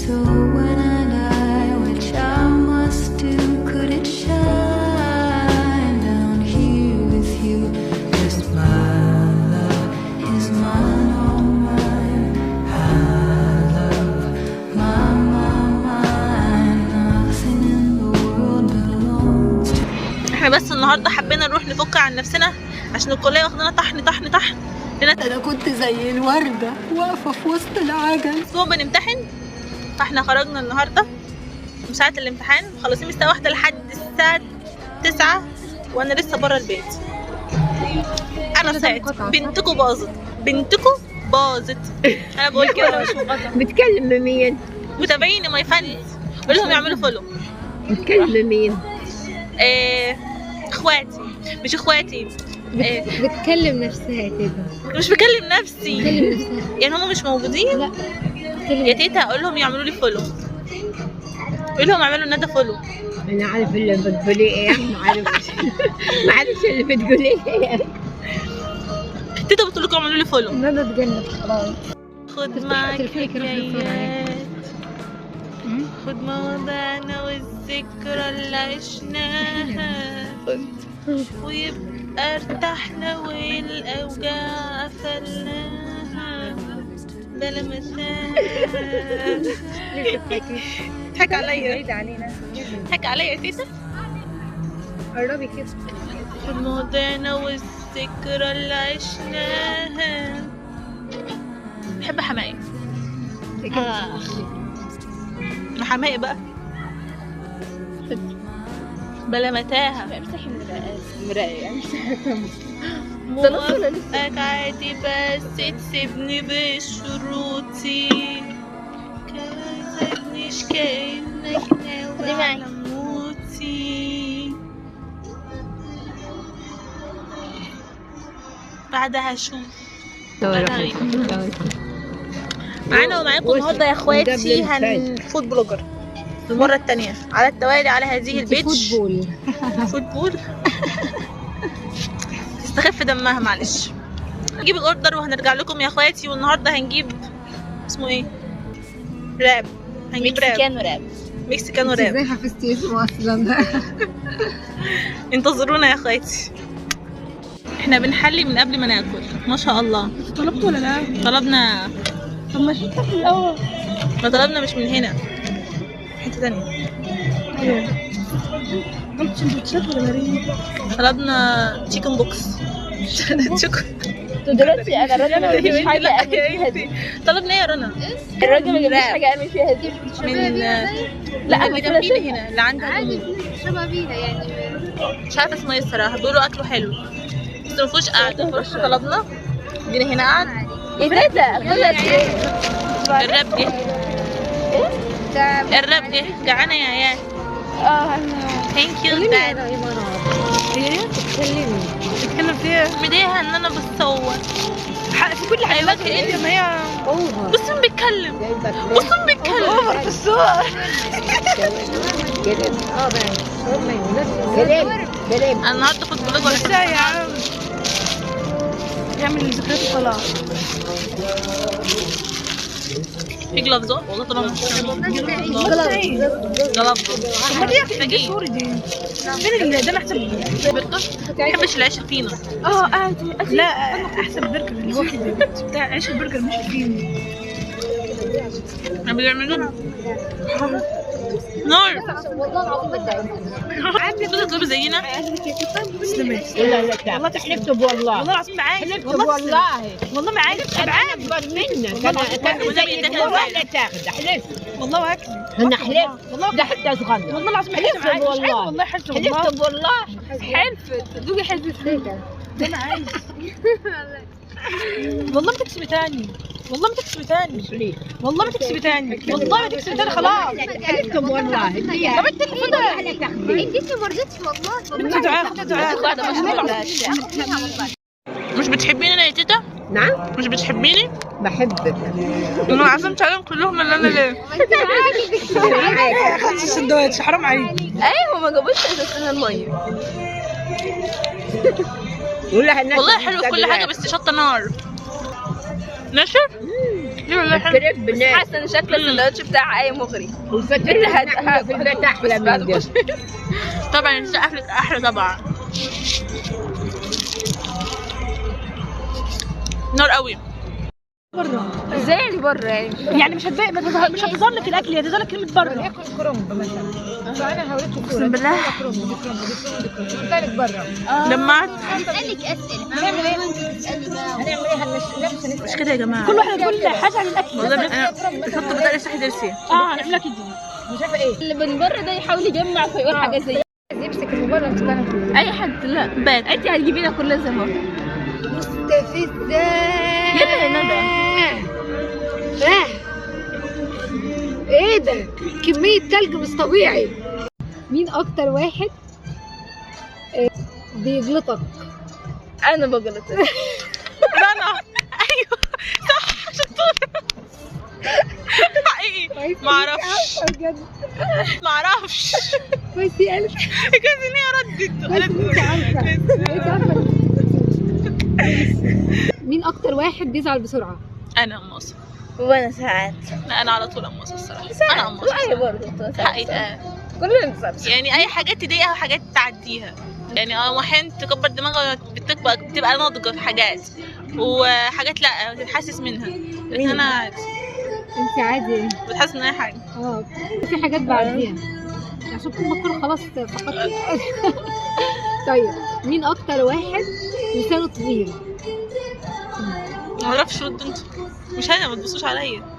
So when I die, which I must do, could it shine down here with you? 'Cause my love is mine, all mine. I love mine. Nothing in the world belongs to me. احنا بس النهارده حبينا نروح نفك عن نفسنا عشان الكليه واخدنا طحن طحن طحن. انا كنت زي الورده واقفه في وسط العجل. اسبوع بنمتحن، فاحنا خرجنا النهارده من ساعه الامتحان مخلصين من الساعه 1 لحد الساعه 9 وانا لسه بره البيت. انا ساعت بنتكم باظت، بنتكم باظت. انا بقول كده، انا مش مقاطعه. بتكلم بمين؟ متابعيني ماي فانز، قول لهم يعملوا فولو. بتكلم بمين؟ اخواتي مش اخواتي. بتكلم نفسها كده. مش بكلم نفسي، بتكلم نفسها يعني هم مش موجودين. لا يا تيتا اقول لهم يعملوا لي فولو، قول لهم اعملوا ندى فولو. انا عارف اللي بتقولي ايه، ما عارف اللي بتقولي ايه. تيتا بتقول لكم اعملوا لي فولو. انا اتجنب خلاص. خد معاك حكايات، خد مواضيعنا والذكرى اللي عشناها، ويبقى ارتحنا والاوجاع قفلناها بلا مساء. تضحك عليا، تضحك عليا يا تيتا. قربي كده. خد مواضيعنا والذكرى اللي عشناها. بحب حماية. حماية بقى بلا متاهة. امسحي المراية. موافقك عادي بس تسيبني بشروطي، كأنكش كأنك ناوي على موتي. بعدها شوف معانا ومعاكم النهارده يا اخواتي فود بلوجر المرة التانية على التوالي على هذه البيتش. فوتبول تستخف دمها، معلش. نجيب الاوردر وهنرجع لكم يا اخواتي. والنهارده هنجيب اسمه ايه؟ راب. هنجيب راب مكسيكانو راب. ازاي حفظتي اسمه اصلا؟ انتظرونا يا اخواتي. احنا بنحلي من قبل ما ناكل ما شاء الله. طلبت ولا لا؟ طلبنا. طب ما شفتها في الاول. ما طلبنا مش من هنا، حته تانية. طلبت سندوتشات ولا مريم؟ طلبنا تشيكن بوكس. دلوقتي انا الراجل ما فيش حاجه اعمل فيها دي. طلبنا ايه يا رنا؟ الراجل ما فيش حاجه اعمل فيها دي. من لا اللي جنبينا هنا اللي عندها عادي نشربها بيها يعني. مش عارفه اسمه ايه الصراحه، بيقولوا اكله حلو بس مفيهوش قعده. طلبنا جينا هنا قعد. ايه ده؟ الراب جه، الراب جه. جعانه يا عيال. ثانك يو داد. ايه؟ تكلمي. بتتكلم فيها؟ مضايقها ان انا بصور في كل حاجه. ايوه كأني ما هي بصوا بيتكلم، بصوا بيتكلم اوفر في الصور. كلم. كلم. انا النهارده كنت بلوجر. لا يا عم يعمل ذكريات وخلاص. في جلافز والله طبعا جلافز. طب ما دي صوري دي. فين اللي ده؟ انا احسب ما بحبش العيش الفينو. لا احسب برجر اللي هو بتاع عيش البرجر مش فين. ما بيعملوها نار. عامل كده تطلبي زينا. لا والله تحلفت والله. والله العظيم معايا. حلفت والله. والله معايا. انا اكبر منك. انا زي ولا تاخذ. حلفت والله واكل. انا حلفت والله. ده حتى صغنن. والله العظيم حلفت والله. والله حلفت حلفت والله. حلفت دوقي حلفت فيك. ده انا عايز. والله ما تكسبي تاني. والله ما تكسبي تاني. والله ما تكسبي تاني. والله ما تكسبي تاني خلاص. حلفت والله. طب انت اللي فضل. انت ما رضيتش والله. انت دعاء. مش بتحبيني انا يا تيتا؟ نعم. مش بتحبيني؟ بحبك. انا عزمت عليهم كلهم اللي انا ليه؟ خدت السندوتش حرام عليك. ايوه ما جابوش اساسا الميه. والله حلو كل حاجه بس شطه نار. نشر؟ الكريب بس حاسه ان شكل السندوتش بتاعها اي مغري. والفتة في البيت احلى من ده. طبعا انت اكلك احلى طبعا. نار قوي. ازاي يعني بره يعني مش هتظهر لك الاكل، هي هتظهر لك كلمه بره. ياكل كرنب مثلا. فانا هوريك صورة. اقسم بالله كرنب قلت بره. دمعت. هسألك أسئلة. هنعمل إيه وأنت تسألي بقى؟ هنعمل ايه؟ مش كده يا جماعه. كل واحد يقول حاجه عن الاكل. والله انا كنت بدأت صحي درسي. هنعملها كده. مش عارفه ايه. اللي من بره ده يحاول يجمع فيقول حاجه زي يمسك الموبايل ويمسكها. اي حد. لا بات. انت هتجيبينا كلنا زي ما مستفزة. يا ندى. ايه ده؟ كمية تلج مش طبيعي. مين اكتر واحد بيجلطك؟ انا بغلط. رنا. ايوه صح شطوره. حقيقي ما اعرفش. بجد ما اعرفش. بس قالت كويس ان هي ردت. انت عارفة. انت عارفة. مين اكتر واحد بيزعل بسرعة؟ انا قماصه. وانا ساعات. لا انا على طول قماصه الصراحه. انا قماصه وانا برضه حقيقه. كلنا بنسال. يعني اي حاجات تضايقها وحاجات تعديها. يعني احيانا تكبر دماغها بتبقى ناضجه في حاجات، وحاجات لا بتتحسس منها. لكن انا عادي انت عادي. بتحس من اي حاجه. في حاجات بعديها عشان كل بكره خلاص فقط. طيب مين اكتر واحد لسانه طويل؟ ما اعرفش ردوا انتوا. مش انا، ما تبصوش عليا.